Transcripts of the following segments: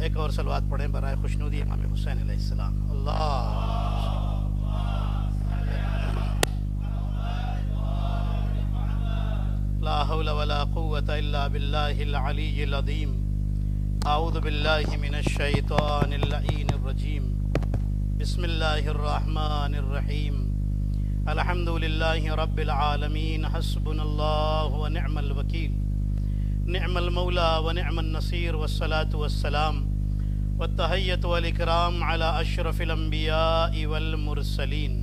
ایک اور صلوات پڑھیں برائے خوشنودی امام حسین علیہ السلام. اللہ لا حول ولا قوة الا باللہ العلی العظیم. اعوذ باللہ من الشیطان اللعین الرجیم. بسم اللہ الرحمن الرحیم. الحمد للہ رب العالمین. حسبنا اللہ ونعم الوکیل. نعم المولا ونعم النصیر. والصلاة والسلام والتحیۃ والاکرام علی اشرف الانبیاء والمرسلین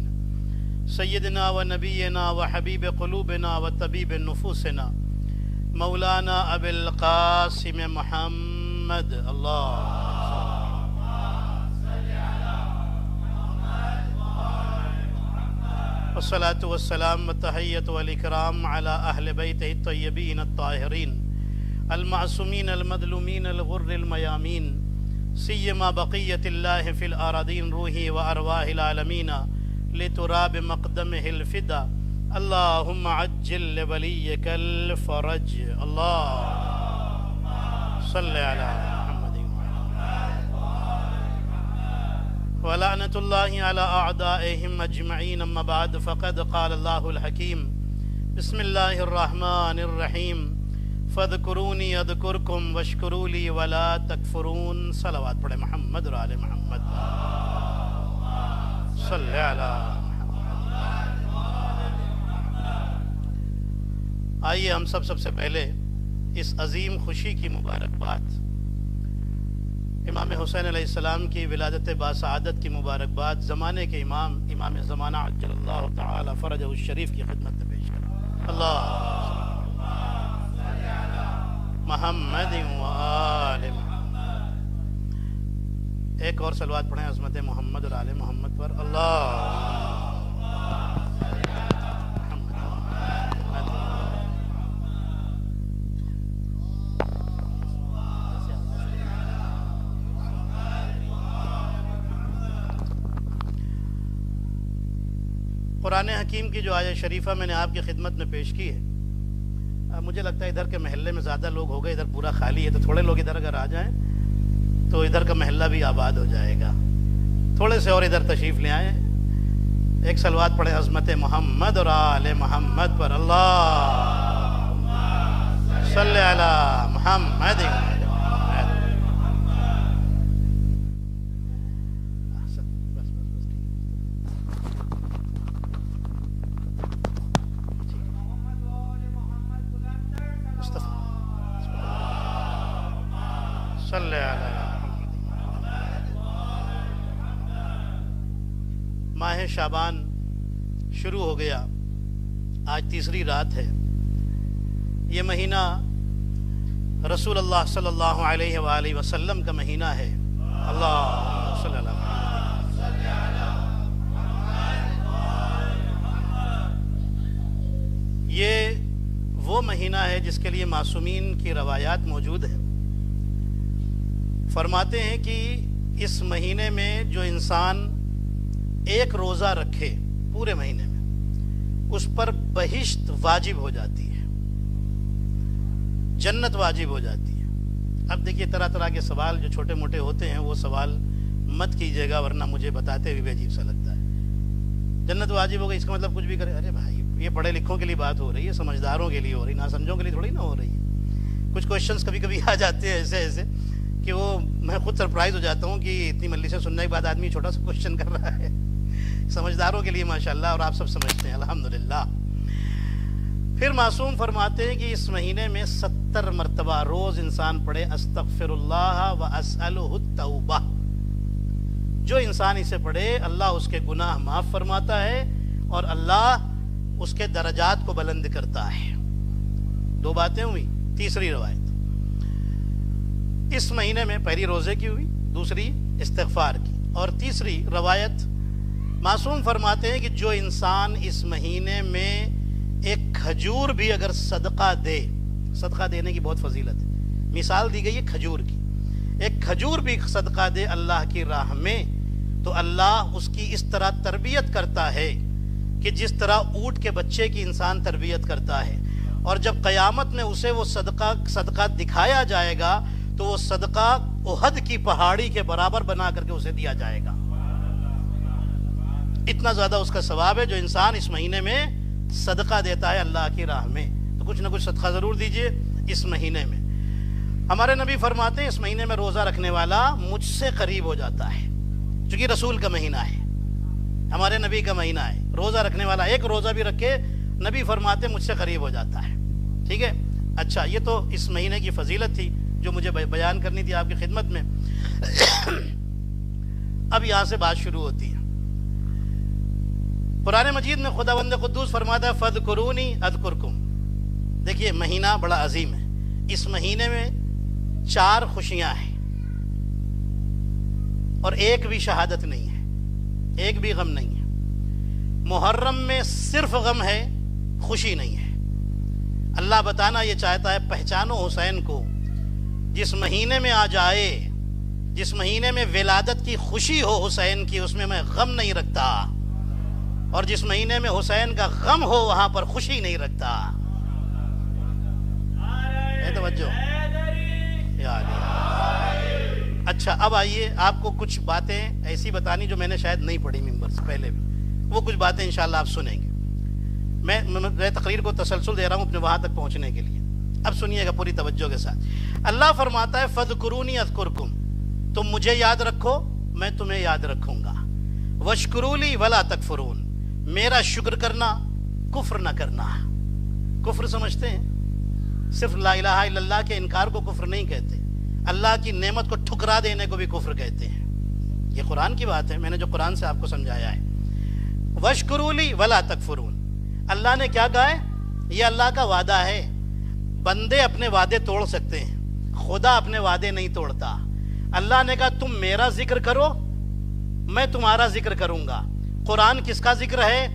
سیدنا و نبینا و حبیب قلوبنا و طبیب نفوسنا مولانا ابی القاسم محمد. اللہ والصلاة والسلام والتحیۃ والاکرام علی اہل بیتہ الطیبین الطاہرین المعصومین المظلومین الغر المیامین سیما بقیت اللہ فی الارضین روحی و ارواح العالمین لتراب مقدمہ الفدا. اللہم عجل لولیک الفرج. اللہم صلی علی محمد ولعنۃ اللہ علی اعدائہم اجمعین. اما بعد فقد قال اللہ الحکیم. بسم اللہ الرحمن الرحیم. فاذکرونی اذکرکم واشکروا لی ولا تکفرون. صلوات پڑھے محمد و آل محمد. صلی علی محمد. آئیے ہم سب سے پہلے اس عظیم خوشی کی مبارکباد، امام حسین علیہ السلام کی ولادت باسعادت کی مبارکباد زمانے کے امام زمانہ عجل اللہ تعالی فرجہ الشریف کی خدمت میں پیش کریں. اللہ محمد و آل محمد. ایک اور صلوات پڑھیں عظمت محمد اور آل محمد پر. اللہ قرآن حکیم کی جو آیت شریفہ میں نے آپ کی خدمت میں پیش کی ہے، مجھے لگتا ہے ادھر کے محلے میں زیادہ لوگ ہو گئے، ادھر پورا خالی ہے، تو تھوڑے لوگ ادھر اگر آ جائیں تو ادھر کا محلہ بھی آباد ہو جائے گا. تھوڑے سے اور ادھر تشریف لے آئیں. ایک صلوات پڑھیں عظمت محمد اور آل محمد پر. اللہ صلی علی محمد. صلی علی ماہ شعبان شروع ہو گیا. آج تیسری رات ہے. یہ مہینہ رسول اللہ صلی اللہ علیہ وآلہ وسلم کا مہینہ ہے. اللہ صلی اللہ یہ وہ مہینہ ہے جس کے لیے معصومین کی روایات موجود ہیں. فرماتے ہیں کہ اس مہینے میں جو انسان ایک روزہ رکھے پورے مہینے میں، اس پر بہشت واجب ہو جاتی ہے، جنت واجب ہو جاتی ہے. اب دیکھیے طرح طرح کے سوال جو چھوٹے موٹے ہوتے ہیں وہ سوال مت کیجیے گا، ورنہ مجھے بتاتے ہوئے عجیب سا لگتا ہے. جنت واجب ہو گئی اس کا مطلب کچھ بھی کرے. ارے بھائی یہ پڑھے لکھوں کے لیے بات ہو رہی ہے، سمجھداروں کے لیے ہو رہی، ناسمجھوں کے لیے تھوڑی نہ ہو رہی ہے. کچھ کوشچنس کبھی کبھی آ جاتے ہیں ایسے کہ وہ میں خود سرپرائز ہو جاتا ہوں کہ اتنی مجلسیں سننے کے بعد آدمی چھوٹا سا کوشچن کر رہا ہے. سمجھداروں کے لیے ماشاءاللہ، اور آپ سب سمجھتے ہیں الحمدللہ. پھر معصوم فرماتے ہیں کہ اس مہینے میں 70 مرتبہ روز انسان پڑھے استغفر اللہ و اسألہ التوبہ. جو انسان اسے پڑھے اللہ اس کے گناہ معاف فرماتا ہے اور اللہ اس کے درجات کو بلند کرتا ہے. 2 باتیں ہوئی. تیسری روایت اس مہینے میں پہلی روزے کی ہوئی، دوسری استغفار کی، اور تیسری روایت معصوم فرماتے ہیں کہ جو انسان اس مہینے میں ایک کھجور بھی اگر صدقہ دے، صدقہ دینے کی بہت فضیلت ہے، مثال دی گئی ہے کھجور کی، ایک کھجور بھی صدقہ دے اللہ کی راہ میں تو اللہ اس کی اس طرح تربیت کرتا ہے کہ جس طرح اونٹ کے بچے کی انسان تربیت کرتا ہے. اور جب قیامت میں اسے وہ صدقہ دکھایا جائے گا تو وہ صدقہ احد کی پہاڑی کے برابر بنا کر کے اسے دیا جائے گا. اتنا زیادہ اس کا ثواب ہے جو انسان اس مہینے میں صدقہ دیتا ہے اللہ کی راہ میں. تو کچھ نہ کچھ صدقہ ضرور دیجئے اس مہینے میں. ہمارے نبی فرماتے ہیں اس مہینے میں روزہ رکھنے والا مجھ سے قریب ہو جاتا ہے. چونکہ رسول کا مہینہ ہے, ہمارے نبی کا مہینہ ہے, روزہ رکھنے والا ایک روزہ بھی رکھے نبی فرماتے مجھ سے قریب ہو جاتا ہے. ٹھیک ہے, اچھا یہ تو اس مہینے کی فضیلت تھی جو مجھے بیان کرنی تھی آپ کی خدمت میں. اب یہاں سے بات شروع ہوتی ہے. قرآن مجید میں خداوند قدوس فرماتا ہے فَاذْكُرُونِي أَذْكُرْكُمْ. دیکھیے مہینہ بڑا عظیم ہے. اس مہینے میں 4 خوشیاں ہیں اور ایک بھی شہادت نہیں ہے, ایک بھی غم نہیں ہے. محرم میں صرف غم ہے, خوشی نہیں ہے. اللہ بتانا یہ چاہتا ہے پہچانو حسین کو. جس مہینے میں آ جائے, جس مہینے میں ولادت کی خوشی ہو حسین کی, اس میں غم نہیں رکھتا, اور جس مہینے میں حسین کا غم ہو وہاں پر خوشی نہیں رکھتا. توجہ. اچھا اب آئیے آپ کو کچھ باتیں ایسی بتانی جو میں نے شاید نہیں پڑھی ممبر سے پہلے بھی. وہ کچھ باتیں انشاءاللہ آپ سنیں گے. میں تقریر کو تسلسل دے رہا ہوں اپنے وہاں تک پہنچنے کے لیے. اب سنیے گا پوری توجہ کے ساتھ. اللہ فرماتا ہے فَاذْكُرُونِي أَذْكُرْكُمْ. تم مجھے یاد رکھو میں تمہیں یاد رکھوں گا. وَاشْكُرُوا لِي وَلَا تَكْفُرُونَ. میرا شکر کرنا, کفر نہ کرنا. کفر سمجھتے ہیں؟ صرف لا الہ الا اللہ کے انکار کو کفر نہیں کہتے, اللہ کی نعمت کو ٹھکرا دینے کو بھی کفر کہتے ہیں. یہ قرآن کی بات ہے, میں نے جو قرآن سے آپ کو سمجھایا ہے. وَاشْكُرُوا لِي وَلَا تَكْفُرُونَ. اللہ نے کیا کہا ہے؟ یہ اللہ کا وعدہ ہے. بندے اپنے وعدے توڑ سکتے ہیں, خدا اپنے وعدے نہیں توڑتا. اللہ نے کہا تم میرا ذکر کرو میں تمہارا ذکر کروں گا. قرآن کس کا ذکر ہے؟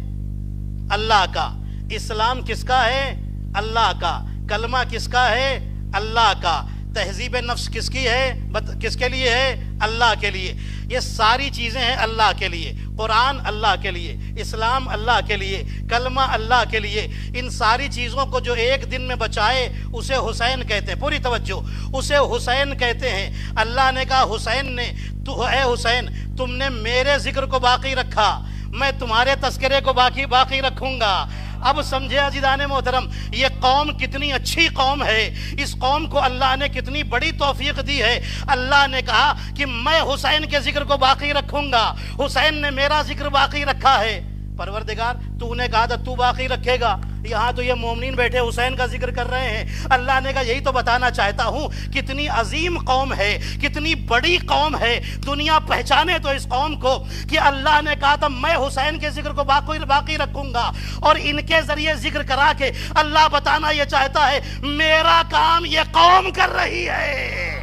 اللہ کا. اسلام کس کا ہے؟ اللہ کا. کلمہ کس کا ہے؟ اللہ کا. تہذیب نفس کس کی ہے؟ کس کے لیے ہے؟ اللہ کے لیے. یہ ساری چیزیں ہیں اللہ کے لیے. قرآن اللہ کے لیے, اسلام اللہ کے لیے, کلمہ اللہ کے لیے. ان ساری چیزوں کو جو ایک دن میں بچائے اسے حسین کہتے ہیں. پوری توجہ, اسے حسین کہتے ہیں. اللہ نے کہا حسین نے, تو اے حسین تم نے میرے ذکر کو باقی رکھا, میں تمہارے تذکرے کو باقی رکھوں گا. اب سمجھے عزیزان محترم, یہ قوم کتنی اچھی قوم ہے. اس قوم کو اللہ نے کتنی بڑی توفیق دی ہے. اللہ نے کہا کہ میں حسین کے ذکر کو باقی رکھوں گا. حسین نے میرا ذکر باقی رکھا ہے. پروردگار تو نے کہا تھا تو باقی رکھے گا. یہاں تو یہ مومنین بیٹھے حسین کا ذکر کر رہے ہیں. اللہ نے کہا یہی تو بتانا چاہتا ہوں کتنی عظیم قوم ہے, کتنی بڑی قوم ہے. دنیا پہچانے تو اس قوم کو کہ اللہ نے کہا تھا میں حسین کے ذکر کو باقی رکھوں گا, اور ان کے ذریعے ذکر کرا کے اللہ بتانا یہ چاہتا ہے میرا کام یہ قوم کر رہی ہے,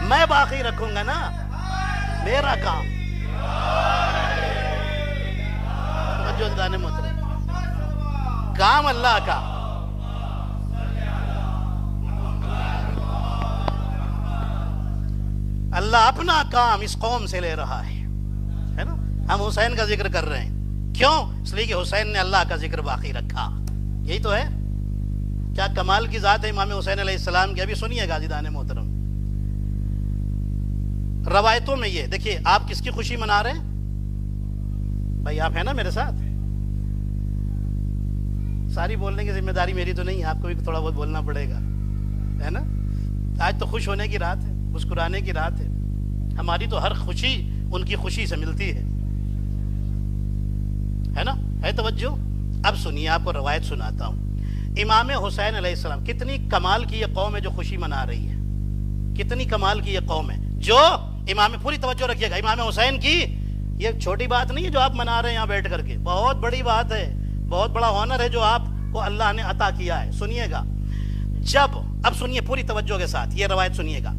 میں باقی رکھوں گا نا میرا کام. کام اللہ کا. اللہ اپنا کام اس قوم سے لے رہا ہے نا. ہم حسین کا ذکر کر رہے ہیں, کیوں؟ اس لیے کہ حسین نے اللہ کا ذکر باقی رکھا. یہی تو ہے. کیا کمال کی ذات ہے امام حسین علیہ السلام کی. ابھی سنیے گا عزیزان محترم, روایتوں میں یہ دیکھیے. آپ کس کی خوشی منا رہے ہیں بھائی؟ آپ ہیں نا میرے ساتھ؟ ساری بولنے کی ذمہ داری میری تو نہیں ہے, آپ کو بھی تھوڑا بہت بولنا پڑے گا, ہے نا. آج تو خوش ہونے کی رات ہے, مسکرانے کی رات ہے. ہماری تو ہر خوشی ان کی خوشی سے ملتی ہے نا. ہے توجہ. اب سنیے, آپ کو روایت سناتا ہوں. امام حسین علیہ السلام, کتنی کمال کی یہ قوم ہے جو خوشی منا رہی ہے. کتنی کمال کی یہ قوم ہے جو امام, پوری توجہ رکھیے گا, امام حسین کی یہ چھوٹی بات نہیں ہے جو آپ منا رہے ہیں یہاں بیٹھ کر کے. بہت بڑی بات ہے, بہت بڑا آنر ہے جو آپ کو اللہ نے عطا کیا ہے. سنیے گا. جب, اب سنیے پوری توجہ کے ساتھ, یہ روایت سنیے گا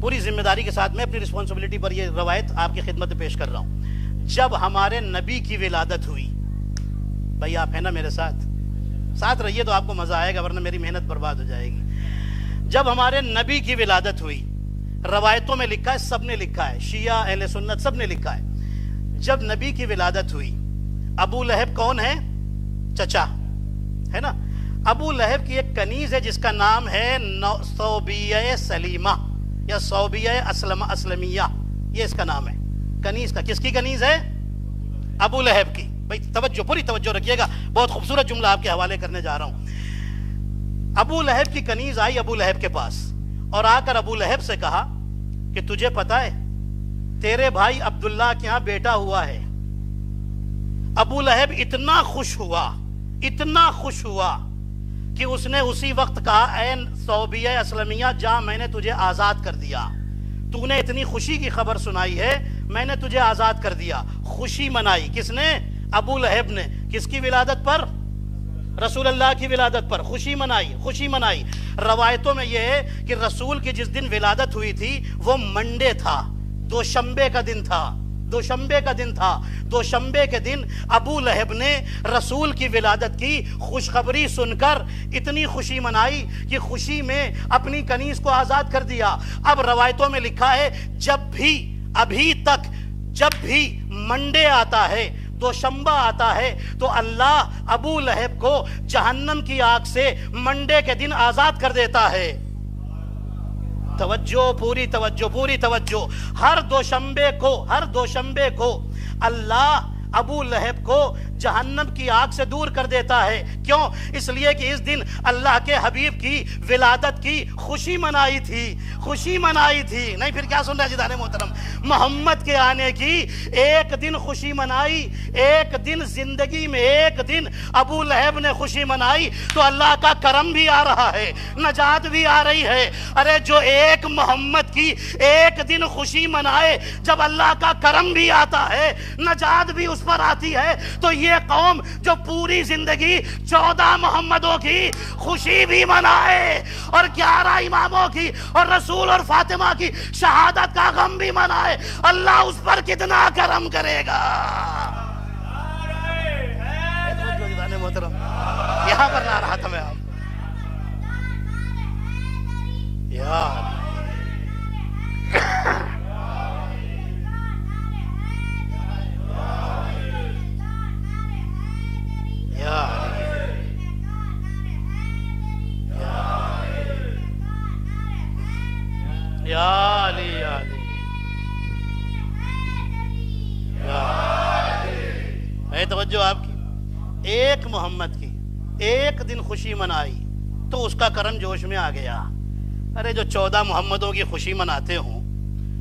پوری ذمہ داری کے ساتھ. میں اپنی رسپانسبلٹی پر یہ روایت آپ کی خدمت میں پیش کر رہا ہوں. جب ہمارے نبی کی ولادت ہوئی, بھائی آپ ہیں نا میرے ساتھ رہیے تو آپ کو مزہ آئے گا, ورنہ میری محنت برباد ہو جائے گی. جب ہمارے نبی کی ولادت ہوئی, روایتوں میں لکھا ہے, سب نے لکھا ہے, شیعہ اہل سنت سب نے لکھا ہے. جب نبی کی ولادت ہوئی, ابو لہب کون ہے؟ چچا ہے نا. ابو لہب کی ایک کنیز ہے جس کا نام ہے صوبیہ سلیمہ یا صوبیہ اسلمیہ، یہ اس کا نام ہے کنیز کا۔ کس کی کنیز ہے؟ ابو لہب کی۔ بھائی توجہ، پوری توجہ رکھیے گا، بہت خوبصورت جملہ آپ کے حوالے کرنے جا رہا ہوں۔ ابو لہب کی کنیز آئی ابو لہب کے پاس اور آ کر ابو لہب سے کہا کہ تجھے پتا ہے تیرے بھائی عبداللہ کے ہاں بیٹا ہوا ہے۔ ابو لہب اتنا خوش ہوا کہ اس نے اسی وقت کہا اے صوبیہ اسلمیہ جا، میں نے تجھے آزاد کر دیا، تو نے اتنی خوشی کی خبر سنائی ہے، میں نے تجھے آزاد کر دیا۔ خوشی منائی کس نے؟ ابو لہب نے۔ کس کی ولادت پر؟ رسول اللہ کی ولادت پر خوشی منائی۔ روایتوں میں یہ ہے کہ رسول کی جس دن ولادت ہوئی تھی وہ منڈے تھا، دوشنبے کا دن تھا۔ دوشنبے کے دن ابو لہب نے رسول کی ولادت کی خوشخبری سن کر اتنی خوشی منائی کہ خوشی میں اپنی کنیز کو آزاد کر دیا۔ اب روایتوں میں لکھا ہے ابھی تک جب بھی منڈے آتا ہے، دوشنبہ آتا ہے، تو اللہ ابو لہب کو جہنم کی آگ سے منڈے کے دن آزاد کر دیتا ہے۔ توجہ، پوری توجہ۔ ہر دوشنبے کو اللہ ابو لہب کو جہنم کی آگ سے دور کر دیتا ہے۔ کیوں؟ اس لیے کہ اس دن اللہ کے حبیب کی ولادت کی خوشی منائی تھی۔ نہیں پھر کیا سن رہے جدان محترم؟ محمد کے آنے کی ایک دن خوشی منائی، ایک دن زندگی میں ایک دن ابو لہب نے خوشی منائی تو اللہ کا کرم بھی آ رہا ہے، نجات بھی آ رہی ہے۔ ارے جو ایک محمد کی ایک دن خوشی منائے، جب اللہ کا کرم بھی آتا ہے، نجات بھی اس پر آتی ہے، تو یہ قوم جو پوری زندگی 14 محمدوں کی خوشی بھی منائے اور 11 اماموں کی اور رسول اور فاطمہ کی شہادت کا غم بھی منائے، اللہ اس پر کتنا کرم کرے گا۔ یہاں پر نہ رہا تھا میں آپ توجہ آپ کی، ایک محمد کی ایک دن خوشی منائی تو اس کا کرم جوش میں آ گیا۔ ارے جو 14 محمدوں کی خوشی مناتے ہوں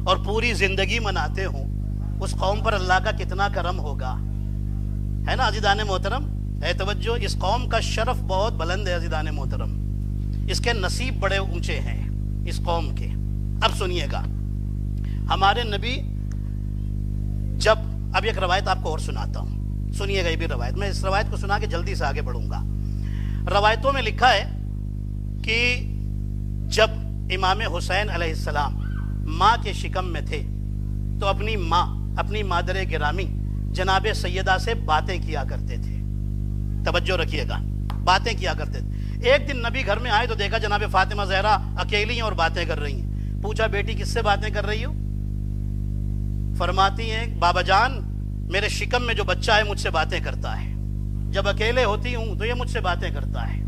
اور پوری زندگی مناتے ہوں، اس قوم پر اللہ کا کتنا کرم ہوگا، ہے نا عزیزان محترم؟ اے توجہ، اس قوم کا شرف بہت بلند ہے عزیزان محترم، اس کے نصیب بڑے اونچے ہیں اس قوم کے۔ اب سنیے گا، ہمارے نبی جب، اب ایک روایت آپ کو اور سناتا ہوں، سنیے گا یہ بھی روایت، میں اس روایت کو سنا کے جلدی سے آگے بڑھوں گا۔ روایتوں میں لکھا ہے کہ جب امام حسین علیہ السلام ماں کے شکم میں تھے تو اپنی مادر گرامی جناب سیدہ سے باتیں کیا کرتے تھے۔ توجہ رکھیے گا، باتیں کیا کرتے تھے۔ ایک دن نبی گھر میں آئے تو دیکھا جناب فاطمہ زہرا اکیلی ہیں اور باتیں کر رہی ہیں۔ پوچھا بیٹی کس سے باتیں کر رہی ہو؟ فرماتی ہیں بابا جان میرے شکم میں جو بچہ ہے مجھ سے باتیں کرتا ہے، جب اکیلے ہوتی ہوں تو یہ مجھ سے باتیں کرتا ہے۔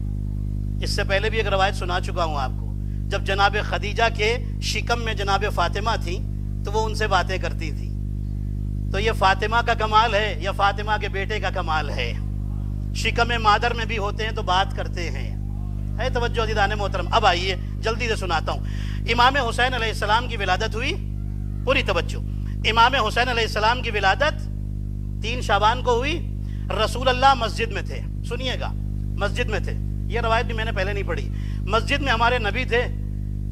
اس سے پہلے بھی ایک روایت سنا چکا ہوں آپ کو، جب جناب خدیجہ کے شکم میں جناب فاطمہ تھی تو وہ ان سے باتیں کرتی تھی۔ تو یہ فاطمہ کا کمال ہے یا فاطمہ کے بیٹے کا کمال ہے؟ شکم مادر میں بھی ہوتے ہیں تو بات کرتے ہیں۔ ہے توجہ عزیزان محترم؟ اب آئیے جلدی سے سناتا ہوں۔ امام حسین علیہ السلام کی ولادت ہوئی، پوری توجہ۔ امام حسین علیہ السلام کی ولادت 3 شعبان کو ہوئی۔ رسول اللہ مسجد میں تھے، سنیے گا، مسجد میں تھے، یہ روایت بھی میں نے پہلے نہیں پڑھی۔ مسجد میں ہمارے نبی تھے،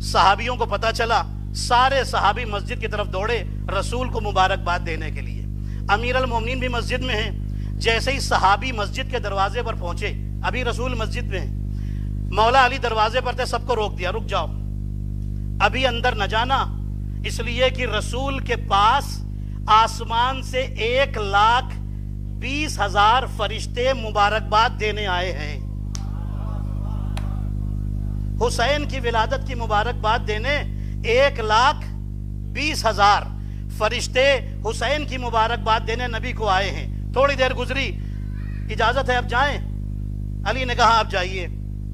صحابیوں کو پتہ چلا، سارے صحابی مسجد کی طرف دوڑے رسول کو مبارکباد دینے کے لیے۔ امیر المومنین بھی مسجد میں ہیں۔ جیسے ہی صحابی مسجد کے دروازے پر پہنچے، ابھی رسول مسجد میں ہیں، مولا علی دروازے پر تھے، سب کو روک دیا، رک جاؤ ابھی اندر نہ جانا، اس لیے کہ رسول کے پاس آسمان سے 1,20,000 فرشتے مبارکباد دینے آئے ہیں۔ حسین کی ولادت کی مبارکباد دینے 1,20,000 فرشتے حسین کی مبارکباد دینے نبی کو آئے ہیں۔ تھوڑی دیر گزری، اجازت ہے اب جائیں؟ علی نے کہا آپ جائیے۔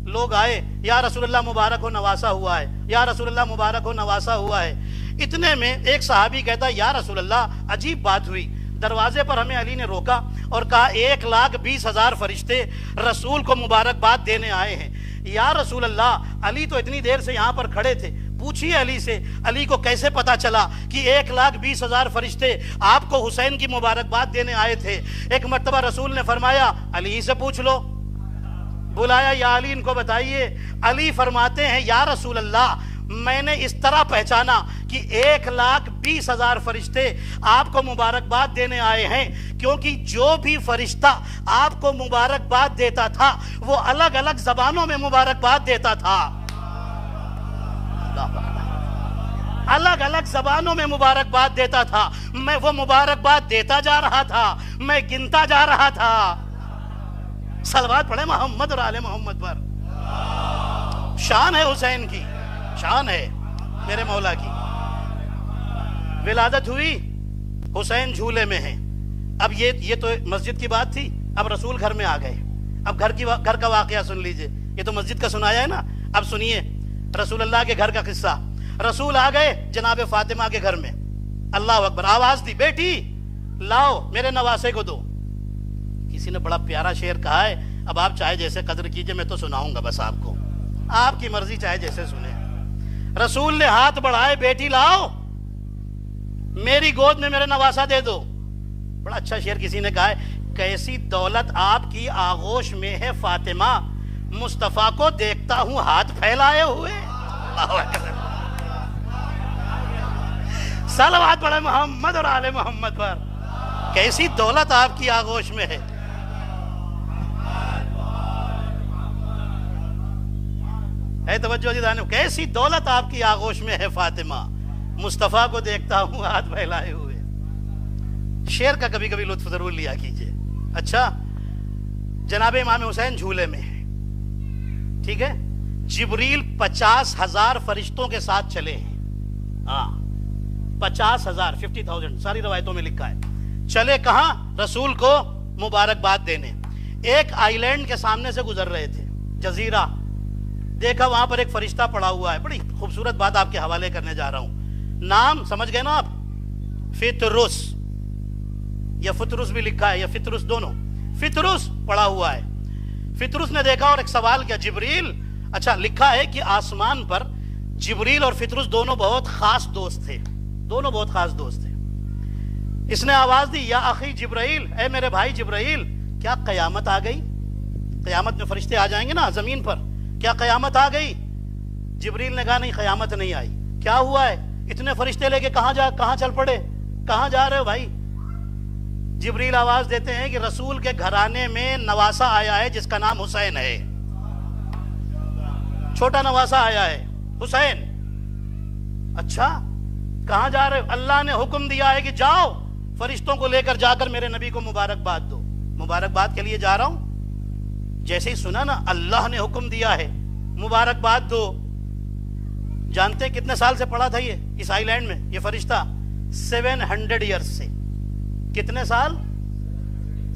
لوگ آئے، یا رسول اللہ مبارک ہو نواسا ہوا ہے، یا رسول اللہ مبارک ہو نواسا ہوا ہے۔ اتنے میں ایک صحابی کہتا ہے یا رسول اللہ عجیب بات ہوئی، دروازے پر ہمیں علی نے روکا اور کہا 1,20,000 فرشتے رسول کو مبارکباد دینے آئے ہیں۔ یا رسول اللہ علی تو اتنی دیر سے یہاں پر کھڑے تھے، پوچھیے علی سے، علی کو کیسے پتا چلا کہ 1,20,000 فرشتے آپ کو حسین کی مبارکباد دینے آئے تھے؟ ایک مرتبہ رسول نے فرمایا علی سے پوچھ لو، بلایا یا علی ان کو بتائیے۔ علی فرماتے ہیں یا رسول اللہ میں نے اس طرح پہچانا کہ 1,20,000 فرشتے آپ کو مبارکباد دینے آئے ہیں، کیونکہ جو بھی فرشتہ آپ کو مبارکباد دیتا تھا وہ الگ الگ زبانوں میں مبارکباد دیتا تھا، الگ الگ زبانوں میں مبارکباد دیتا تھا۔ میں وہ مبارکباد دیتا جا رہا تھا، میں گنتا جا رہا تھا۔ صلوات پڑھیں محمد اور آل محمد پر۔ شان ہے حسین کی، شان ہے میرے مولا کی۔ ولادت ہوئی، حسین جھولے میں ہیں۔ اب یہ تو مسجد کی بات تھی، اب رسول گھر میں آ گئے۔ اب گھر کا واقعہ سن لیجئے، یہ تو مسجد کا سنایا ہے نا، اب سنیے رسول اللہ کے گھر کا قصہ۔ رسول آ گئے جناب فاطمہ کے گھر میں، اللہ اکبر، آواز دی بیٹی لاؤ میرے نواسے کو دو۔ کسی نے بڑا پیارا شعر کہا ہے، اب آپ چاہے جیسے قدر کیجئے، میں تو سناؤں گا بس آپ کو، آپ کی مرضی چاہے جیسے سنیں۔ رسول نے ہاتھ بڑھائے، بیٹی لاؤ میری گود میں میرے نواسا دے دو۔ بڑا اچھا شعر کسی نے کہا ہے، کیسی دولت آپ کی آغوش میں ہے فاطمہ، مصطفیٰ کو دیکھتا ہوں ہاتھ پھیلائے ہوئے۔ صلوات پڑھے محمد اور آل محمد پر۔ کیسی دولت آپ کی آغوش میں ہے۔ اے توجہ جدانے، کیسی دولت آپ کی آغوش میں ہے فاطمہ، مصطفیٰ کو دیکھتا ہوں ہاتھ پھیلائے ہوئے۔ شعر کا کبھی کبھی لطف ضرور لیا کیجئے۔ اچھا، جناب امام حسین جھولے میں ہیں، ٹھیک ہے، جبریل 50,000 فرشتوں کے ساتھ چلے ہیں۔ ہاں 50,000، 50,000 ساری روایتوں میں لکھا ہے۔ چلے کہاں؟ رسول کو مبارکباد دینے۔ ایک آئی لینڈ کے سامنے سے گزر رہے تھے، جزیرہ، دیکھا وہاں پر ایک فرشتہ پڑا ہوا ہے۔ بڑی خوبصورت بات آپ کے حوالے کرنے جا رہا ہوں، نام سمجھ گئے نا آپ؟ فطرس، یا فطرس بھی لکھا ہے یا فطرس، دونوں، فطرس پڑا ہوا ہے۔ فطرس نے دیکھا اور ایک سوال کیا، جبریل، اچھا لکھا ہے کہ آسمان پر جبریل اور فطرس دونوں بہت خاص دوست تھے، دونوں بہت خاص دوست تھے۔ اس نے آواز دی یا اخی جبرائیل، اے میرے بھائی جبرائیل، کیا قیامت آ گئی؟ قیامت میں فرشتے آ جائیں گے نا زمین پر، کیا قیامت آ گئی؟ جبریل نے کہا نہیں، قیامت نہیں آئی۔ کیا ہوا ہے؟ اتنے فرشتے لے کے کہاں چل پڑے؟ کہاں جا رہے ہو بھائی؟ جبریل آواز دیتے ہیں کہ رسول کے گھرانے میں نواسا آیا ہے جس کا نام حسین ہے، چھوٹا نواسا آیا ہے حسین۔ اچھا کہاں جا رہے ہو؟ اللہ نے حکم دیا ہے کہ جاؤ فرشتوں کو لے کر جا کر میرے نبی کو مبارکباد دو۔ مبارکباد کے لیے جا رہا ہوں۔ جیسے ہی سنا نا اللہ نے حکم دیا ہے مبارکباد دو، جانتے ہیں کتنے سال سے پڑا تھا یہ اس آئی لینڈ میں یہ فرشتہ؟ 700 ایئرز سے۔ کتنے سال؟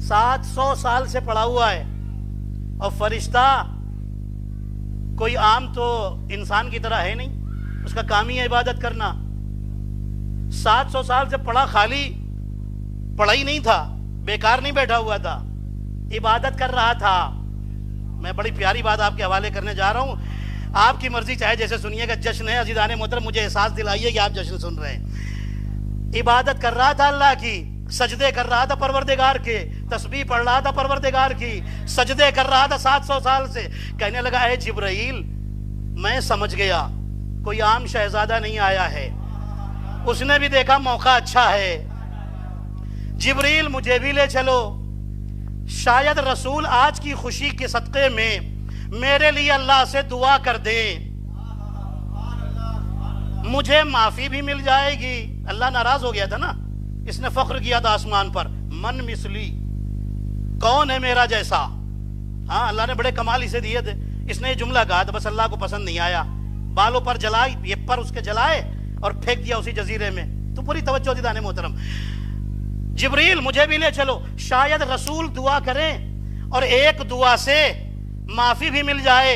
700 سال سے پڑا ہوا ہے۔ اور فرشتہ کوئی عام تو انسان کی طرح ہے نہیں، اس کا کام ہی ہے عبادت کرنا۔ 700 سال سے پڑھا، خالی پڑھا ہی نہیں تھا، بیکار نہیں بیٹھا ہوا تھا، عبادت کر رہا تھا۔ میں بڑی پیاری بات آپ کے حوالے کرنے جا رہا ہوں، آپ کی مرضی چاہے جیسے سنیے گا۔ جشن ہے عزیزان محترم، مجھے احساس دلائیے کہ آپ جشن سن رہے ہیں۔ عبادت کر رہا تھا اللہ کی، سجدے کر رہا تھا پروردگار کے، تسبیح پڑھ رہا تھا پروردگار کی، سجدے کر رہا تھا 700 سال سے۔ کہنے لگا اے جبرائیل، میں سمجھ گیا کوئی عام شہزادہ نہیں آیا ہے، اس نے بھی دیکھا موقع اچھا ہے، جبریل مجھے بھی لے چلو، شاید رسول آج کی خوشی کے صدقے میں میرے لیے اللہ سے دعا کر دے، مجھے معافی بھی مل جائے گی۔ اللہ ناراض ہو گیا تھا نا، اس نے فخر کیا تھا آسمان پر، من مثلی، کون ہے میرا جیسا؟ ہاں اللہ نے بڑے کمال اسے دیے تھے۔ اس نے یہ جملہ کہا تھا، بس اللہ کو پسند نہیں آیا، بالوں پر جلائے، یہ پر اس کے جلائے اور پھینک دیا اسی جزیرے میں۔ تو پوری توجہ دیدان محترم، جبریل مجھے بھی لے چلو، شاید رسول دعا کریں اور ایک دعا سے معافی بھی مل جائے،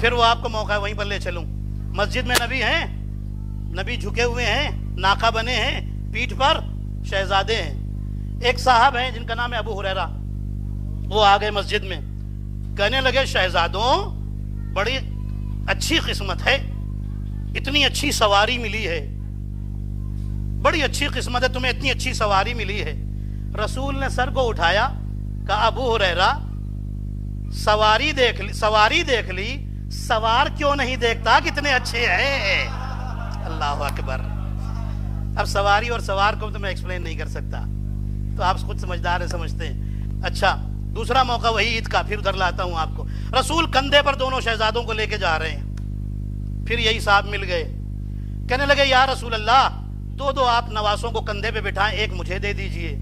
پھر وہ آپ کو موقع ہے وہیں پر لے چلوں. مسجد میں نبی ہیں, نبی جھکے ہوئے ہیں, ناقہ بنے ہیں, پیٹھ پر شہزادے ہیں. ایک صاحب ہیں جن کا نام ہے ابو ہریرہ, وہ آ گئے مسجد میں, کہنے لگے شہزادوں بڑی اچھی قسمت ہے, اتنی اچھی سواری ملی ہے, بڑی اچھی قسمت ہے تمہیں, اتنی اچھی سواری ملی ہے. رسول نے سر کو اٹھایا, کہا ابو ہریرہ سواری دیکھ لی, سوار کیوں نہیں دیکھتا کتنے اچھے ہیں. اللہ اکبر. اب سواری اور سوار کو تو میں ایکسپلین نہیں کر سکتا, تو آپ خود سمجھدار ہیں, سمجھتے ہیں. اچھا دوسرا موقع وہی عید کا, پھر ادھر لاتا ہوں آپ کو. رسول کندھے پر دونوں شہزادوں کو لے کے جا رہے ہیں, پھر یہی صاحب مل گئے, کہنے لگے یا رسول اللہ دو آپ نواسوں کو کندھے پہ بٹھائیں, ایک مجھے دے دیجئے.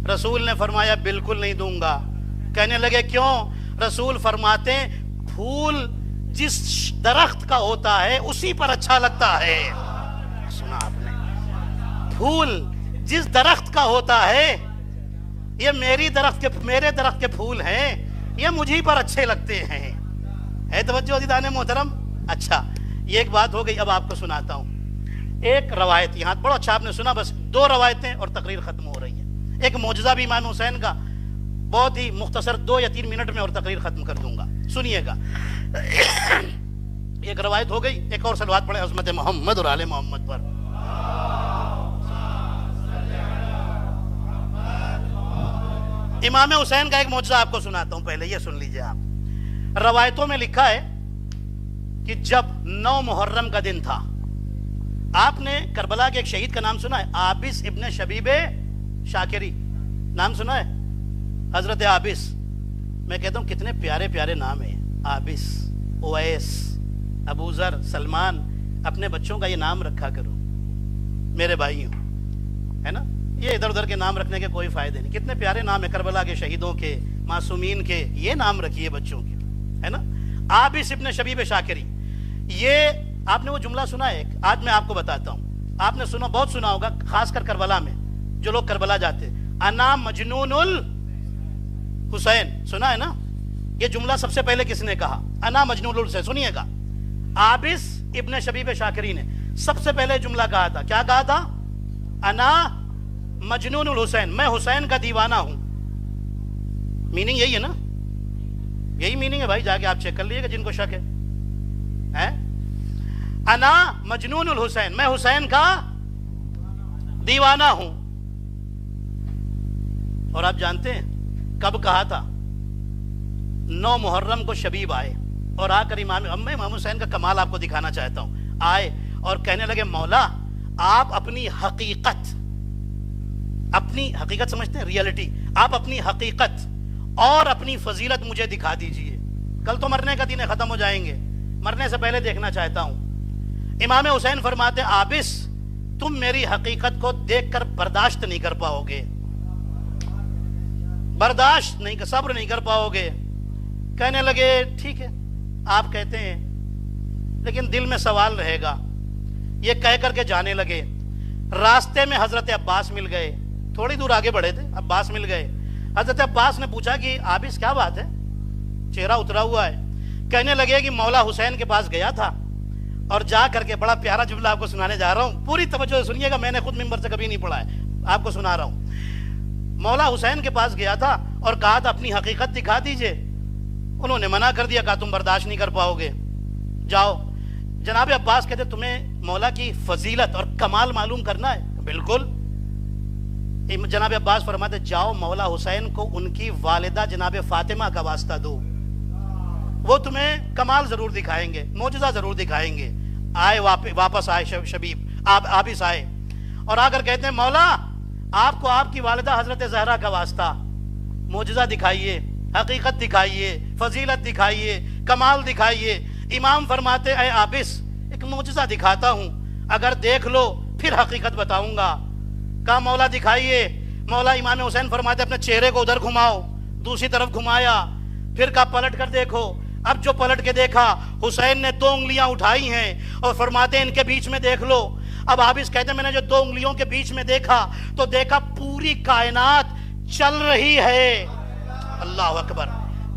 رسول نے فرمایا بالکل نہیں دوں گا. کہنے لگے کیوں؟ رسول فرماتے ہیں پھول جس درخت کا ہوتا ہے اسی پر اچھا لگتا ہے. سنا آپ نے؟ پھول جس درخت کا ہوتا ہے, یہ میرے درخت کے پھول ہیں, یہ مجھے پر اچھے لگتے ہیں. ہے توجہ عزیزان محترم. اچھا یہ ایک بات ہو گئی, اب آپ کو سناتا ہوں ایک روایت. یہاں بڑا اچھا آپ نے سنا, بس 2 روایتیں اور تقریر ختم ہو رہی ہیں. ایک معجزہ بھی امام حسین کا, بہت ہی مختصر 2 یا 3 منٹ میں اور تقریر ختم کر دوں گا, سنیے گا. ایک روایت ہو گئی, ایک اور صلوات پڑھیں عظمت محمد اور آل محمد پر. امام حسین کا ایک معجزہ آپ کو سناتا ہوں, پہلے یہ سن لیجئے آپ. روایتوں میں لکھا ہے کہ جب 9 محرم کا دن تھا, آپ نے کربلا کے ایک شہید کا نام سنا ہے, عابس ابن شبیب شاکری, نام سنا ہے؟ حضرت عابس. میں کہتا ہوں کتنے پیارے پیارے نام ہیں, عابس, اویس, ابو ذر, سلمان. اپنے بچوں کا یہ نام رکھا کرو میرے بھائیوں, ہے نا. یہ ادھر ادھر کے نام رکھنے کے کوئی فائدے نہیں. کتنے پیارے نام ہیں کربلا کے شہیدوں کے, معصومین کے, یہ نام رکھیے بچوں کے, ہے نا. عابس ابن شبیب شاکری, یہ آپ نے وہ جملہ سنا ہے, آج میں آپ کو بتاتا ہوں. آپ نے سنا, بہت سنا ہوگا, خاص کر کربلا میں جو لوگ کربلا جاتے, انا مجنون الحسین, سنا ہے نا. یہ جملہ سب سے پہلے کس نے کہا؟ انا مجنون الحسین. سنیے گا, عابس ابن شبیب شاکری نے سب سے پہلے جملہ کہا تھا. کیا کہا تھا؟ انا مجنون الحسین, میں حسین کا دیوانہ ہوں. میننگ یہی ہے نا, یہی میننگ ہے بھائی, جا کے آپ چیک کر لیجیے گا جن کو شک ہے. انا مجنون الحسین, میں حسین کا دیوانہ ہوں. اور آپ جانتے ہیں کب کہا تھا؟ 9 محرم کو شبیب آئے اور آ کر امام حسین کا کمال آپ کو دکھانا چاہتا ہوں. آئے اور کہنے لگے مولا آپ اپنی حقیقت سمجھتے ہیں, ریئلٹی, آپ اپنی حقیقت اور اپنی فضیلت مجھے دکھا دیجئے. کل تو مرنے کا دن ہے, ختم ہو جائیں گے, مرنے سے پہلے دیکھنا چاہتا ہوں. امام حسین فرماتے عابس تم میری حقیقت کو دیکھ کر برداشت نہیں کر پاؤ گے, صبر نہیں کر پاؤ گے. کہنے لگے ٹھیک ہے آپ کہتے ہیں, لیکن دل میں سوال رہے گا. یہ کہہ کر کے جانے لگے. راستے میں حضرت عباس مل گئے, تھوڑی دور آگے بڑھے تھے, عباس مل گئے. حضرت عباس نے پوچھا کہ عابس کیا بات ہے, چہرہ اترا ہوا ہے. کہنے لگے کہ مولا حسین کے پاس گیا تھا اور جا کر کے, بڑا پیارا جملہ آپ کو سنانے جا رہا ہوں, پوری توجہ سے سنیے گا, میں نے خود ممبر سے کبھی نہیں پڑھا ہے, آپ کو سنا رہا ہوں. مولا حسین کے پاس گیا تھا اور کہا تھا اپنی حقیقت دکھا دیجئے. انہوں نے منع کر دیا, کہا تم برداشت نہیں کر پاؤ گے, جاؤ. جناب عباس کہتے تمہیں مولا کی فضیلت اور کمال معلوم کرنا ہے؟ بالکل. جناب عباس فرماتے جاؤ مولا حسین کو ان کی والدہ جناب فاطمہ کا واسطہ دو, وہ تمہیں کمال ضرور دکھائیں گے, معجزہ ضرور دکھائیں گے. آئے, واپس آئے شبیب, عابس آئے اور آ کر کہتے ہیں مولا آپ کو آپ کی والدہ حضرت زہرا کا واسطہ, معجزہ دکھائیے, حقیقت دکھائیے, فضیلت دکھائیے, کمال دکھائیے. امام فرماتے اے عابس ایک معجزہ دکھاتا ہوں, اگر دیکھ لو پھر حقیقت بتاؤں گا. کہا مولا دکھائیے. مولا امام حسین فرماتے اپنے چہرے کو ادھر گھماؤ, دوسری طرف گھمایا, پھر کہا پلٹ کر دیکھو. اب جو پلٹ کے دیکھا حسین نے 2 انگلیاں اٹھائی ہیں اور فرماتے ہیں ان کے بیچ میں دیکھ لو. اب عابس کہتے ہیں میں نے جو 2 انگلیوں کے بیچ میں دیکھا تو دیکھا پوری کائنات چل رہی ہے. اللہ اکبر,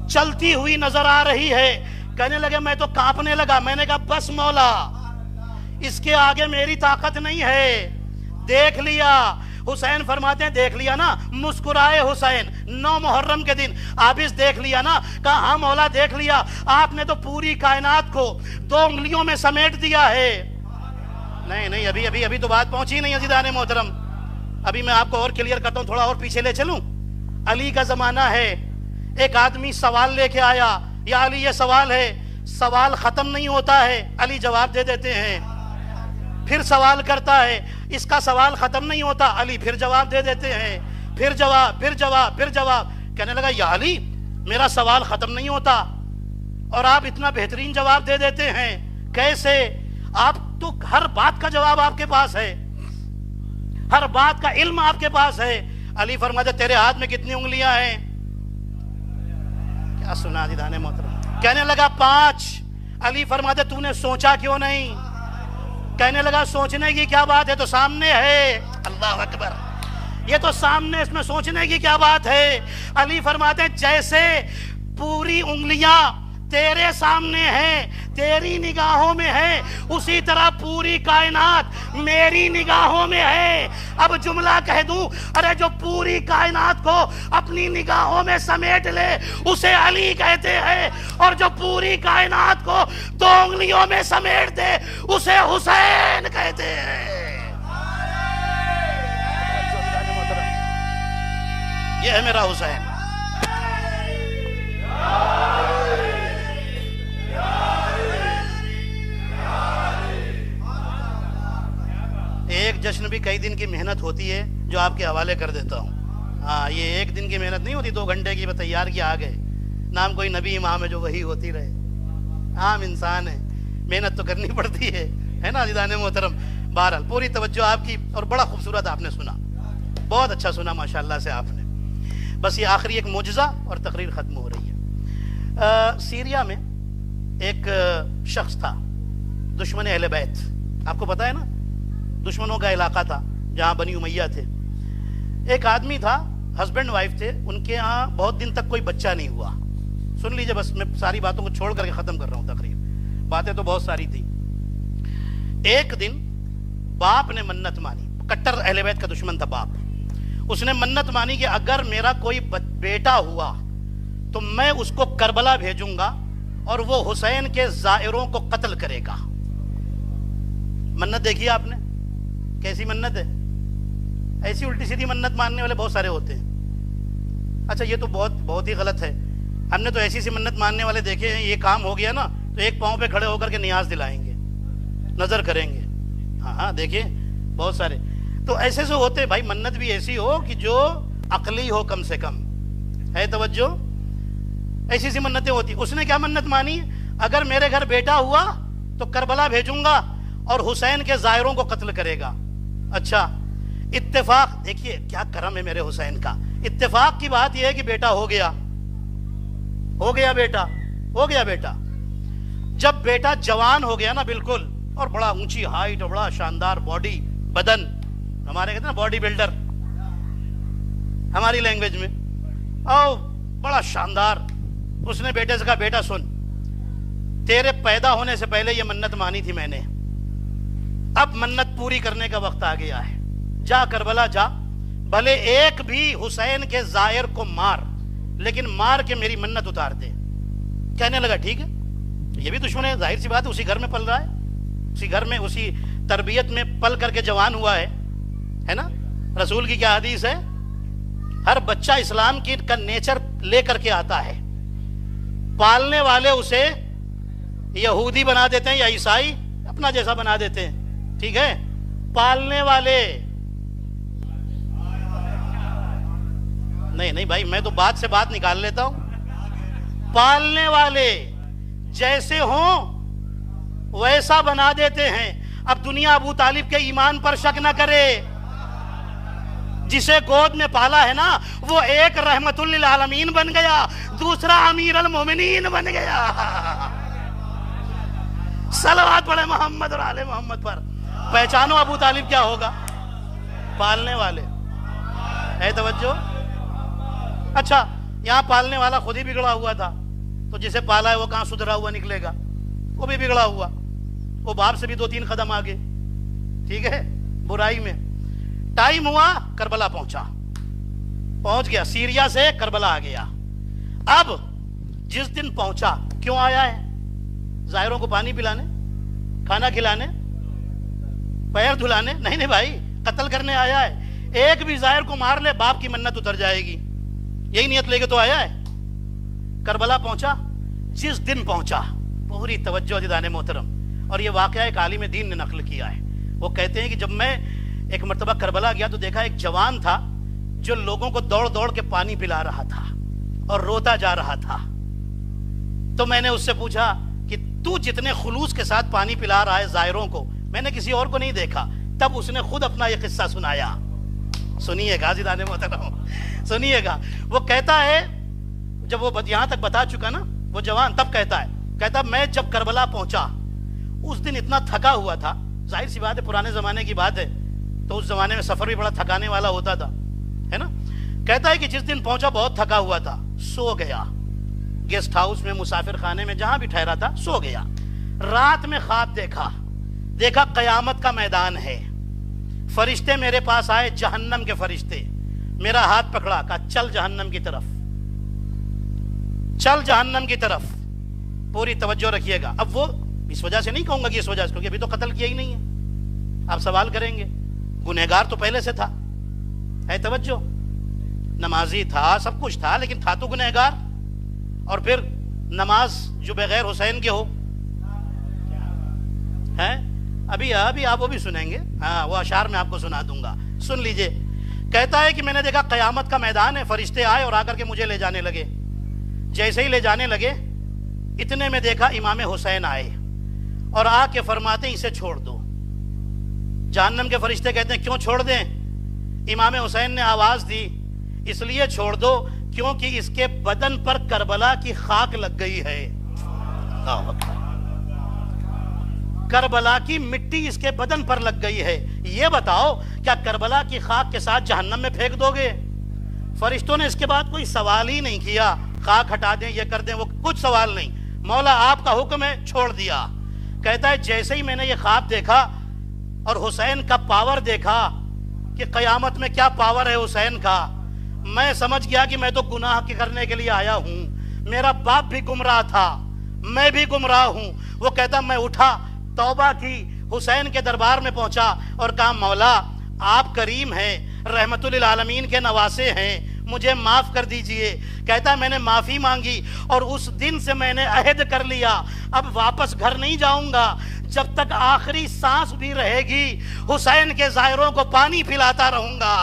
چلتی ہوئی نظر آ رہی ہے. کہنے لگے میں تو کانپنے لگا. میں نے کہا بس مولا, اس کے آگے میری طاقت نہیں ہے. دیکھ لیا. حسین فرماتے ہیں دیکھ لیا نا, مسکرائے حسین. 9 محرم کے دن عابس دیکھ لیا نا. کہا ہاں مولا دیکھ لیا, آپ نے تو پوری کائنات کو 2 انگلیوں میں سمیٹ دیا ہے. نہیں ابھی تو بات پہنچی نہیں عزیزان محترم. ابھی میں آپ کو اور کلیئر کرتا ہوں, تھوڑا اور پیچھے لے چلوں. علی کا زمانہ ہے. ایک آدمی سوال لے کے آیا, یا علی یہ سوال ہے. سوال ختم نہیں ہوتا ہے, علی جواب دے دیتے ہیں. پھر سوال کرتا ہے, اس کا سوال ختم نہیں ہوتا, علی پھر جواب دے دیتے ہیں. پھر جواب. کہنے لگا یا علی میرا سوال ختم نہیں ہوتا اور آپ اتنا بہترین جواب دے دیتے ہیں, کیسے؟ آپ تو ہر بات کا جواب آپ کے پاس ہے, ہر بات کا علم آپ کے پاس ہے. علی فرماتے تیرے ہاتھ میں کتنی انگلیاں ہیں؟ کیا سنا عزیزان محترم؟ کہنے لگا 5. علی فرماتے تو نے سوچا کیوں نہیں؟ کہنے لگا سوچنے کی کیا بات ہے, تو سامنے ہے. اللہ اکبر, یہ تو سامنے, اس میں سوچنے کی کیا بات ہے؟ علی فرماتے ہیں جیسے پوری انگلیاں تیرے سامنے ہیں, تیری نگاہوں میں ہے, اسی طرح پوری کائنات میری نگاہوں میں ہے. اب جملہ کہہ دوں, ارے جو پوری کائنات کو اپنی نگاہوں میں سمیٹ لے اسے علی کہتے ہیں, اور جو پوری کائنات کو 2 انگلیوں میں سمیٹ دے اسے حسین کہتے ہیں. یہ ہے میرا حسین. ایک جشن بھی کئی دن کی محنت ہوتی ہے جو آپ کے حوالے کر دیتا ہوں. ہاں, یہ ایک دن کی محنت نہیں ہوتی, 2 گھنٹے کی تیار کیا آ گئے. نام کوئی نبی امام ہے جو وہی ہوتی رہے. عام انسان ہے, محنت تو کرنی پڑتی ہے نا عزیزان محترم. بہرحال پوری توجہ آپ کی, اور بڑا خوبصورت آپ نے سنا, بہت اچھا سنا ماشاءاللہ سے آپ نے. بس یہ آخری ایک معجزہ اور تقریر ختم ہو رہی ہے. سیریا میں ایک شخص تھا, دشمن اہل بیت. آپ کو پتا ہے نا, دشمنوں کا علاقہ تھا جہاں بنی امیہ تھے. ایک آدمی تھا, ہسبینڈ وائف تھے, ان کے ہاں بہت دن تک کوئی بچہ نہیں ہوا. سن لیجئے, بس میں ساری باتوں کو چھوڑ کر کے ختم کر رہا ہوں تقریر, باتیں تو بہت ساری تھی. ایک دن باپ نے منت مانی, کٹر اہل بیت کا دشمن تھا باپ. اس نے منت مانی کہ اگر میرا کوئی بیٹا ہوا تو میں اس کو کربلا بھیجوں گا اور وہ حسین کے زائروں کو قتل کرے گا. منت دیکھی آپ نے کیسی منت ہے؟ ایسی الٹی سیدھی منت ماننے والے بہت سارے ہوتے ہیں. اچھا یہ تو بہت ہی غلط ہے. ہم نے تو ایسی سی منت ماننے والے دیکھے ہیں, یہ کام ہو گیا نا تو ایک پاؤں پہ کھڑے ہو کر کے نیاز دلائیں گے, نظر کریں گے. ہاں دیکھیے بہت سارے تو ایسے سے ہوتے. بھائی منت بھی ایسی ہو کہ جو عقلی ہو, کم سے کم ہے توجہ. ایسی سی منتیں ہوتی. اس نے کیا منت مانی؟ اگر میرے گھر بیٹا ہوا تو کربلا بھیجوں گا اور حسین کے زائروں کو قتل کرے گا. اچھا اتفاق دیکھیے کیا کرم ہے میرے حسین کا. اتفاق کی بات یہ ہے کہ بیٹا ہو گیا بیٹا. جب بیٹا جوان ہو گیا نا بالکل, اور بڑا اونچی ہائٹ اور بڑا شاندار باڈی, بدن, ہمارے کہتے ہیں نا باڈی بلڈر ہماری لینگویج میں, او بڑا شاندار. اس نے بیٹے سے کہا بیٹا سن, تیرے پیدا ہونے سے پہلے یہ منت مانی تھی میں نے, اب منت پوری کرنے کا وقت آ گیا ہے. جا کربلا جا, بھلے ایک بھی حسین کے زائر کو مار, لیکن مار کے میری منت اتار دے. کہنے لگا ٹھیک ہے. یہ بھی دشمن ہے, ظاہر سی بات ہے, اسی گھر میں پل رہا ہے, اسی گھر میں اسی تربیت میں پل کر کے جوان ہوا ہے نا. رسول کی کیا حدیث ہے, ہر بچہ اسلام کی کا نیچر لے کر کے آتا ہے. پالنے والے اسے یہودی بنا دیتے ہیں یا عیسائی اپنا جیسا بنا دیتے ہیں, ٹھیک ہے. پالنے والے نہیں بھائی, میں تو بات سے بات نکال لیتا ہوں. پالنے والے جیسے ہوں ویسا بنا دیتے ہیں. اب دنیا ابو طالب کے ایمان پر شک نہ کرے. جسے گود میں پالا ہے نا وہ ایک رحمت للعالمین بن گیا, دوسرا امیر المومنین بن گیا. صلوات پڑھے محمد اور آل محمد پر. پہچانو ابو طالب کیا ہوگا, پالنے والے. ہے توجہ. اچھا یہاں پالنے والا خود ہی بگڑا ہوا تھا, تو جسے پالا ہے وہ کہاں سدھرا ہوا نکلے گا؟ وہ بھی بگڑا ہوا، وہ باپ سے بھی 2-3 قدم آگے، ٹھیک ہے، برائی میں۔ ٹائم ہوا، کربلا پہنچ گیا، سیریا سے کربلا آ گیا۔ اب جس دن پہنچا، کیوں آیا ہے؟ زائروں کو پانی پلانے، کھانا کھلانے، پیر دھلانے؟ نہیں بھائی، قتل کرنے آیا ہے۔ ایک بھی زائر کو مار لے باپ کی منت اتر جائے گی، یہی نیت لے کے تو آیا ہے۔ کربلا پہنچا، جس دن پہنچا، پوری توجہ دیدان محترم، اور یہ واقعہ ایک عالم دین نے نقل کیا ہے۔ وہ کہتے ہیں کہ جب میں ایک مرتبہ کربلا گیا تو دیکھا ایک جوان تھا جو لوگوں کو دوڑ دوڑ کے پانی پلا رہا تھا اور روتا جا رہا تھا۔ تو میں نے اس سے پوچھا کہ تو جتنے خلوص کے ساتھ پانی پلا رہا ہے زائروں کو، میں نے کسی اور کو نہیں دیکھا۔ تب اس نے خود اپنا یہ قصہ سنایا، سنیے گا عزیزان محترم، سنیے گا۔ وہ کہتا ہے، جب وہ یہاں تک بتا چکا نا وہ جوان، تب کہتا میں جب کربلا پہنچا اس دن اتنا تھکا ہوا تھا، ظاہر سی بات ہے پرانے زمانے کی بات ہے، تو اس زمانے میں سفر بھی بڑا تھکانے والا ہوتا تھا، ہے نا۔ کہتا ہے کہ جس دن پہنچا بہت تھکا ہوا تھا، سو گیا، گیسٹ ہاؤس میں، مسافر خانے میں، جہاں بھی ٹھہرا تھا، سو گیا۔ رات میں خواب دیکھا قیامت کا میدان ہے، فرشتے میرے پاس آئے، جہنم کے فرشتے، میرا ہاتھ پکڑا، کہا چل جہنم کی طرف، چل جہنم کی طرف۔ پوری توجہ رکھیے گا۔ اب وہ اس وجہ سے نہیں کہوں گا کہ اس وجہ سے، کیونکہ ابھی تو قتل کیا ہی نہیں ہے۔ آپ سوال کریں گے، گنہگار تو پہلے سے تھا، ہے توجہ، نمازی تھا، سب کچھ تھا، لیکن تھا تو گنہگار۔ اور پھر نماز جو بغیر حسین کے ہو، ہے ابھی آپ وہ بھی سنیں گے، ہاں وہ اشعار میں آپ کو سنا دوں گا، سن لیجئے۔ کہتا ہے کہ میں نے دیکھا قیامت کا میدان ہے، فرشتے آئے اور آ کر کے مجھے لے جانے لگے۔ جیسے ہی لے جانے لگے، اتنے میں دیکھا امام حسین آئے اور آ کے فرماتے ہیں اسے چھوڑ دو۔ جہنم کے فرشتے کہتے ہیں کیوں چھوڑ دیں؟ امام حسین نے آواز دی، اس لیے چھوڑ دو کیونکہ اس کے بدن پر کربلا کی خاک لگ گئی ہے۔ کربلا کی مٹی اس کے بدن پر لگ گئی ہے۔ یہ بتاؤ کیا کربلا کی خاک کے ساتھ جہنم میں پھینک دو گے؟ فرشتوں نے اس کے بعد کوئی سوال ہی نہیں کیا، خاک ہٹا دیں، یہ کر دیں، وہ کچھ سوال نہیں، مولا آپ کا حکم ہے، چھوڑ دیا۔ کہتا ہے جیسے ہی میں نے یہ خواب دیکھا اور حسین کا پاور دیکھا کہ قیامت میں کیا پاور ہے حسین کا، میں سمجھ گیا کہ میں تو گناہ کرنے کے لیے آیا ہوں، میرا باپ بھی گمراہ تھا، میں بھی گمراہ ہوں۔ وہ کہتا میں اٹھا، توبہ کی، حسین کے دربار میں پہنچا اور کہا مولا آپ کریم ہیں، رحمت للعالمین کے نواسے ہیں، مجھے معاف کر دیجئے۔ کہتا ہے میں نے معافی مانگی اور اس دن سے میں نے عہد کر لیا اب واپس گھر نہیں جاؤں گا، جب تک آخری سانس بھی رہے گی حسین کے زائروں کو پانی پلاتا رہوں گا،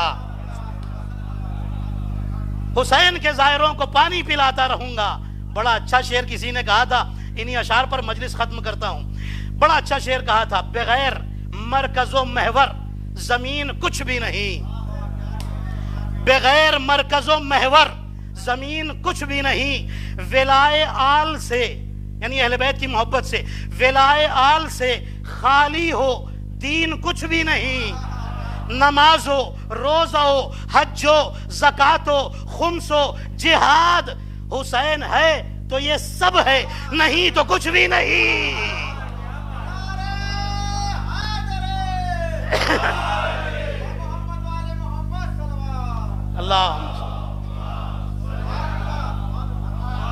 حسین کے زائروں کو پانی پلاتا رہوں گا۔ بڑا اچھا شعر کسی نے کہا تھا، انہی اشعار پر مجلس ختم کرتا ہوں۔ بڑا اچھا شعر کہا تھا، بغیر مرکز و محور زمین کچھ بھی نہیں، بغیر مرکز و محور زمین کچھ بھی نہیں، ولائے آل سے، یعنی اہل بیت کی محبت سے، ولائے آل سے خالی ہو دین کچھ بھی نہیں، نماز ہو، روزہ ہو، حج ہو، زکوٰۃ ہو، خمس ہو، جہاد، حسین ہے تو یہ سب ہے، نہیں تو کچھ بھی نہیں۔ اللہ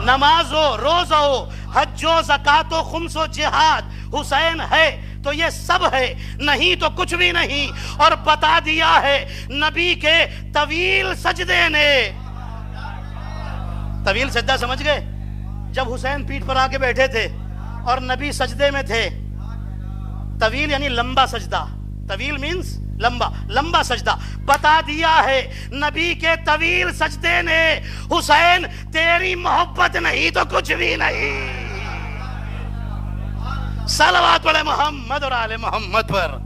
نماز ہو، روزہ ہو، حج و زکوٰۃ و خمس و جہاد، حسین ہے تو یہ سب ہے، نہیں تو کچھ بھی نہیں۔ اور بتا دیا ہے نبی کے طویل سجدے نے، طویل سجدہ سمجھ گئے؟ جب حسین پیٹھ پر آ کے بیٹھے تھے اور نبی سجدے میں تھے، طویل یعنی لمبا سجدہ، طویل مینز لمبا سجدہ، بتا دیا ہے نبی کے طویل سجدے نے حسین تیری محبت نہیں تو کچھ بھی نہیں۔ صلوات پڑھے محمد اور آل محمد پر۔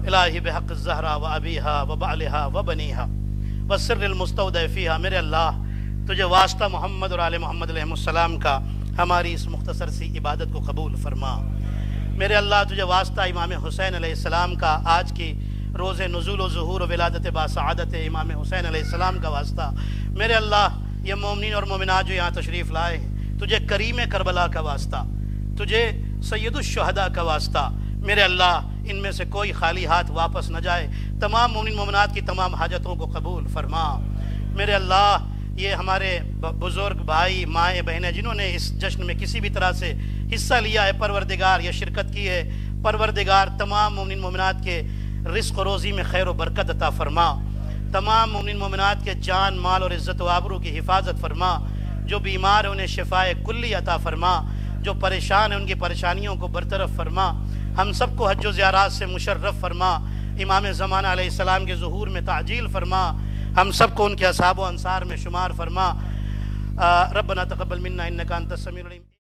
الہی بحق الزہرا و ابیہا و بعلہا و بنیہا والسر المستودع فیہا، میرے اللہ تجھے واسطہ محمد اور آل محمد علیہ السلام کا ہماری اس مختصر سی عبادت کو قبول فرما۔ میرے اللہ تجھے واسطہ امام حسین علیہ السلام کا آج کی روز نزول و ظہور و ولادت باسعادت امام حسین علیہ السلام کا واسطہ، میرے اللہ یہ مومنین اور مومنات جو یہاں تشریف لائے ہیں، تجھے کریم کربلا کا واسطہ، تجھے سید الشہداء کا واسطہ، میرے اللہ ان میں سے کوئی خالی ہاتھ واپس نہ جائے، تمام مومن مومنات کی تمام حاجتوں کو قبول فرما۔ میرے اللہ یہ ہمارے بزرگ بھائی مائیں بہنیں جنہوں نے اس جشن میں کسی بھی طرح سے حصہ لیا ہے پروردگار، یا شرکت کی ہے پروردگار، تمام مومن مومنات کے رزق و روزی میں خیر و برکت عطا فرما، تمام مومن مومنات کے جان مال اور عزت و آبرو کی حفاظت فرما، جو بیمار ہیں انہیں شفائے کلی عطا فرما، جو پریشان ہیں ان کی پریشانیوں کو برطرف فرما، ہم سب کو حج و زیارات سے مشرف فرما، امام زمانہ علیہ السلام کے ظہور میں تعجیل فرما، ہم سب کو ان کے اصحاب و انصار میں شمار فرما۔ ربنا تقبل منا انک انت السمیع العلیم۔